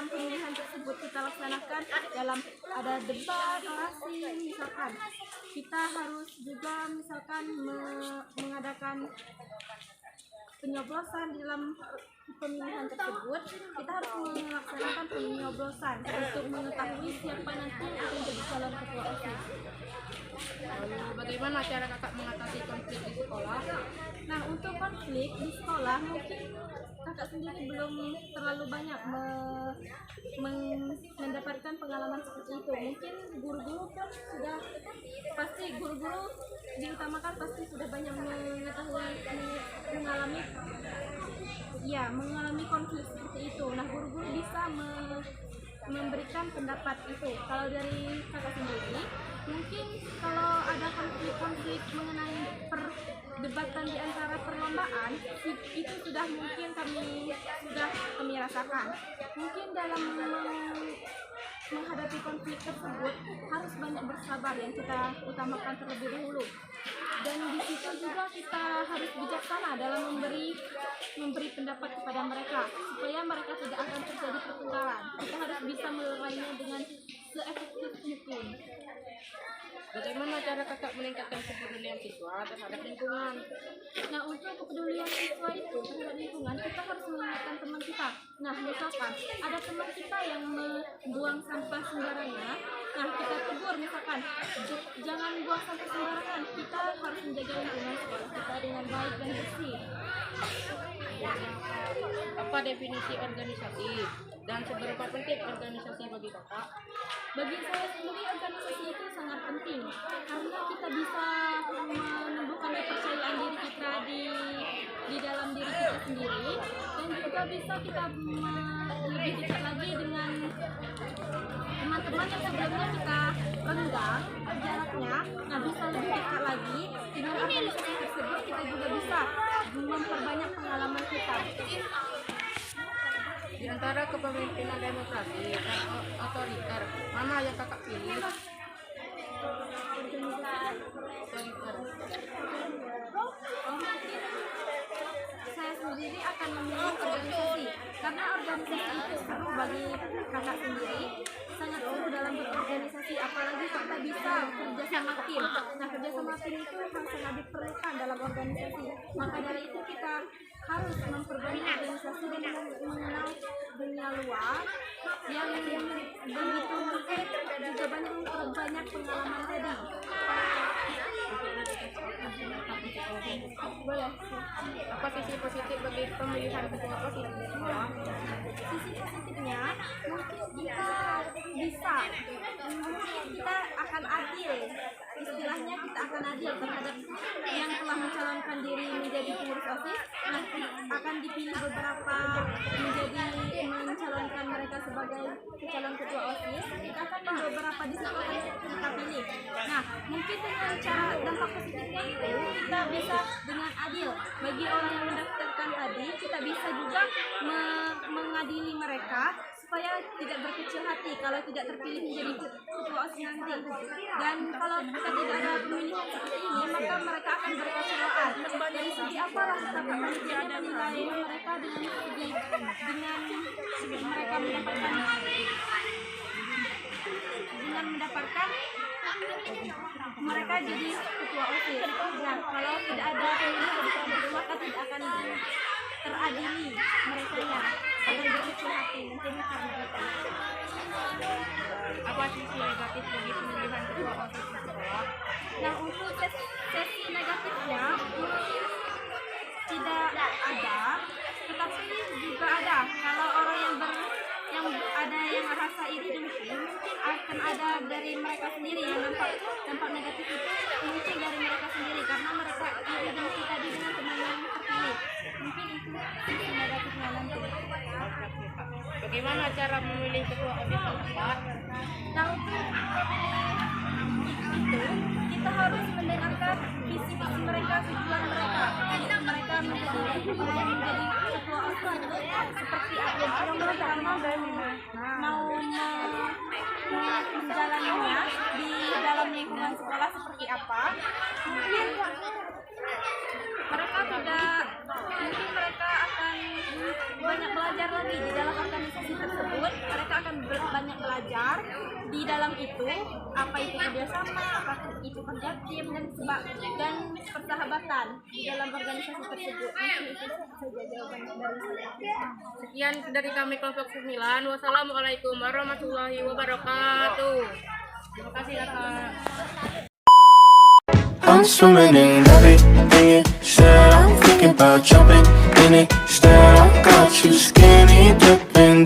dalam pemilihan tersebut kita laksanakan dalam ada debat, orasi, misalkan kita harus juga misalkan mengadakan penyoblosan di dalam pemilihan tersebut. Kita harus melaksanakan penyoblosan untuk mengetahui siapa nanti yang akan menjadi calon ketua OSIS. Lalu bagaimana cara kakak mengatasi konflik di sekolah? Nah, untuk konflik di sekolah mungkin kakak sendiri belum terlalu banyak mendapatkan pengalaman seperti itu. Mungkin guru-guru pun sudah pasti guru-guru diutamakan pasti sudah banyak mengetahui mengalami konflik seperti itu. Nah, guru-guru bisa memberikan pendapat itu. Kalau dari kakak sendiri, mungkin kalau ada konflik mengenai perdebatan di antara perlombaan, itu sudah mungkin kami rasakan. Mungkin dalam menghadapi konflik tersebut harus banyak bersabar yang kita utamakan terlebih dahulu. Dan di situ juga kita harus bijaksana dalam memberi pendapat kepada mereka supaya mereka tidak akan terjadi pertengkaran. Kita harus bisa melerainya dengan seefektif mungkin. Bagaimana cara kakak meningkatkan kepedulian siswa terhadap lingkungan? Nah, untuk kepedulian siswa itu terhadap lingkungan, kita harus mengingatkan teman kita. Nah, misalkan ada teman kita yang membuang sampah sembarangan, nah kita tegur misalkan, jangan buang sampah sembarangan. Kita harus menjaga lingkungan sekolah kita dengan baik dan bersih. Apa definisi organisasi dan seberapa penting organisasi bagi kakak? Bagi saya sendiri organisasi itu sangat penting karena kita bisa menumbuhkan kepercayaan diri kita di dalam diri kita sendiri, dan juga bisa kita lebih dekat lagi dengan teman-teman yang sebelumnya kita renggang jaraknya. Nah, bisa lebih dekat lagi dengan organisasi tersebut. Kita juga bisa memperbanyak pengalaman kita. Di antara kepemimpinan demokrasi dan otoriter, mana yang kakak pilih? Otoriter. Saya sendiri akan memilih organisasi karena organisasi itu seru bagi kakak sendiri, sangat seru dalam berorganisasi, apalagi kita bisa kerja sama tim. Nah, kerja sama tim itu sangat diperlukan dalam organisasi. Maka dari itu kita harus memperbanyak organisasi dan mengenal dunia luar yang begitu mungkin juga banyak pengalaman tadi. Boleh. Apa sisi positif bagi pemilihan ketua OSIS di sekolah? Sisi positifnya mungkin kita akan adil, istilahnya kita akan adil terhadap yang telah mencalonkan diri menjadi pengurus OSIS. Nah, akan dipilih beberapa mencalonkan mereka sebagai calon ketua OSIS. Kita akan beberapa di situ kita pilih. Nah, mungkin dengan cara dampak positifnya itu kita bisa dengan adil bagi orang yang mendaftarkan tadi, kita bisa juga mengadili mereka supaya tidak berkecil hati kalau tidak terpilih menjadi ketua OSIS nanti. Dan kalau kita tidak ada pemilihan seperti ini, maka mereka akan berkecewaan. Dari segi apa lah panitia menilai mereka dengan mereka mendapatkan mereka jadi ketua OSIS. Nah, kalau tidak ada pemilihan maka tidak akan teradili merekanya, akan berkecil hati mungkin karena itu. Apa sisi negatif bagi pemilihan ketua OSIS di sekolah? Nah, untuk sesi negatifnya mungkin tidak ada, tetapi juga ada. Kalau orang yang ada yang merasa iri dengki, mungkin akan ada dari mereka sendiri yang dampak negatif itu mungkin dari mereka sendiri karena mereka iri dengki tadi dengan teman yang terpilih. Mungkin itu sisi negatifnya nanti. Bagaimana cara memilih ketua OSIS yang tepat? Nah, untuk itu kita harus mendengarkan visi-visi mereka, tujuan mereka. Mereka menjadi ketua OSIS itu seperti apa yang mereka mau menjalaninya di dalam lingkungan sekolah seperti apa. Mungkin mereka akan banyak belajar lagi di dalam organisasi organisasi tersebut, mereka akan banyak belajar di dalam itu apa itu kerjasama, apa itu kerja tim dan persahabatan di dalam organisasi tersebut. Mungkin itu saja jawaban dari saya. Sekian dari kami kelompok 9. Wassalamualaikum warahmatullahi wabarakatuh. Terima kasih kakak. I'm swimming in everything you said. I'm thinking about jumping in it. Instead, I got you skinny dipping